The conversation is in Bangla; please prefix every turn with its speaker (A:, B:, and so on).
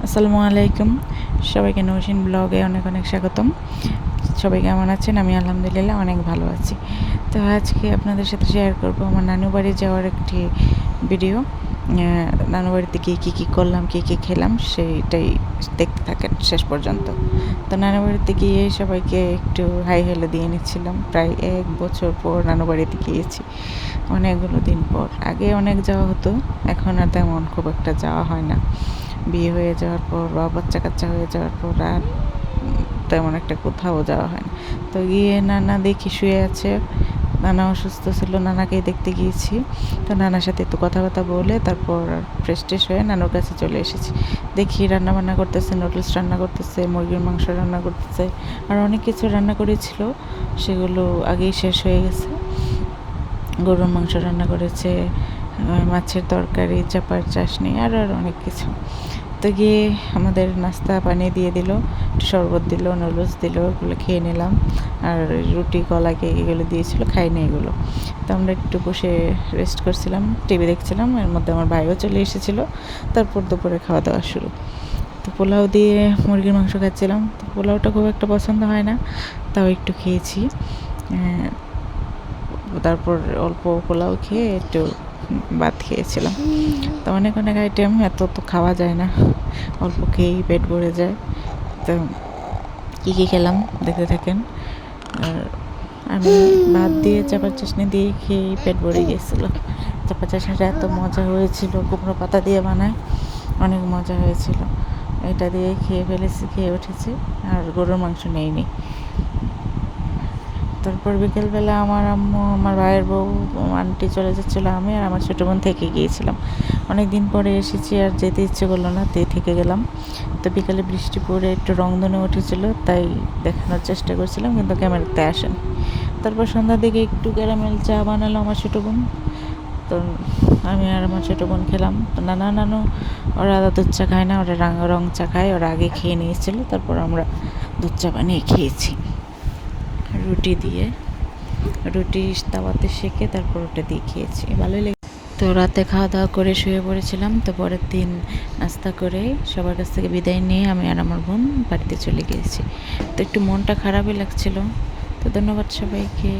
A: আসসালামু আলাইকুম, সবাইকে নৌশিন ব্লগে অনেক অনেক স্বাগতম। সবাই কেমন আছেন? আমি আলহামদুলিল্লাহ অনেক ভালো আছি। তো আজকে আপনাদের সাথে শেয়ার করব আমার নানু বাড়ি যাওয়ার একটি ভিডিও। নানু বাড়িতে গিয়ে কী করলাম, কী খেলাম, সেইটাই দেখতে থাকেন শেষ পর্যন্ত। তো নানু বাড়িতে গিয়ে সবাইকে একটু হাই হেলো দিয়ে নিচ্ছিলাম। প্রায় 1 বছর পর নানু বাড়িতে গিয়েছি, অনেকগুলো দিন পর। আগে অনেক যাওয়া হতো, এখন আর তেমন খুব একটা যাওয়া হয় না। বিয়ে হয়ে যাওয়ার পর বা বাচ্চা কাচ্চা হয়ে যাওয়ার পর আর তেমন একটা কোথাও যাওয়া হয় না। তো গিয়ে নানা দেখি শুয়ে আছে, নানা অসুস্থ ছিল, নানাকেই দেখতে গিয়েছি। তো নানার সাথে একটু কথাবার্তা বলে তারপর ফ্রেশ ট্রেশ হয়ে নানুর কাছে চলে এসেছি। দেখি রান্না বান্না করতেছে, নুডলস রান্না করতেছে, মুরগির মাংস রান্না করতেছে, আর অনেক কিছু রান্না করেছিল, সেগুলো আগেই শেষ হয়ে গেছে। গরুর মাংস রান্না করেছে, মাছের তরকারি, চাপার চাশনি, আর অনেক কিছু। তো গিয়ে আমাদের নাস্তা পানি দিয়ে দিল, শরবত দিল, নুডলস দিল, এগুলো খেয়ে নিলাম। আর রুটি, কলা, কেক এগুলো দিয়েছিল, খাইনি এগুলো। তো আমরা একটু বসে রেস্ট করছিলাম, টিভি দেখছিলাম। এর মধ্যে আমার ভাইও চলে এসেছিলো। তারপর দুপুরে খাওয়া দাওয়া শুরু। তো পোলাও দিয়ে মুরগির মাংস খাচ্ছিলাম। তো পোলাওটা খুব একটা পছন্দ হয় না, তাও একটু খেয়েছি। তারপর অল্প পোলাও খেয়ে একটু ভাত খেয়েছিলাম। তো অনেক অনেক আইটেম, এত তো খাওয়া যায় না, অল্প খেয়েই পেট ভরে যায়। তো কী খেলাম দেখতে থাকেন। আর আমি ভাত দিয়ে চাপার চাশনি দিয়ে খেয়েই পেট ভরে গিয়েছিলো। চাপার চাশনিটা এত মজা হয়েছিল, কুমড়ো পাতা দিয়ে বানায়, অনেক মজা হয়েছিল। এটা দিয়ে খেয়ে উঠেছি। আর গরুর মাংস নেইনি। তারপর বিকেলবেলা আমার আম্মু, আমার ভাইয়ের বউ, আন্টি চলে যাচ্ছিলো, আমি আর আমার ছোটো বোন থেকে গিয়েছিলাম। অনেক দিন পরে এসেছি, আর যেতে ইচ্ছে করলো না, থেকে গেলাম। তো বিকালে বৃষ্টি পড়ে একটু রংধনু উঠেছিল, তাই দেখানোর চেষ্টা করছিলাম, কিন্তু ক্যামেরাতে আসেনি। তারপর সন্ধ্যার দিকে একটু ক্যারামেল চা বানালো আমার ছোটো বোন। তো আমি আর আমার ছোটো বোন খেলাম। তো নানু ওরা দুধ চা খায় না, ওরা রং চা খায়, ওরা আগে খেয়ে নিয়েছিল। তারপর আমরা দুধ চা বানিয়ে খেয়েছি রুটি তাওয়াতে সেঁকে, তারপর ওটা দিয়ে খেয়েছি, ভালোই লেগে। তো রাতে খাওয়া দাওয়া করে শুয়ে পড়েছিলাম। তো পরের দিন নাস্তা করে সবার কাছ থেকে বিদায় নিয়ে আমি আর আমার বোন বাড়িতে চলে গিয়েছি। তো একটু মনটা খারাপই লাগছিল। তো ধন্যবাদ সবাইকে।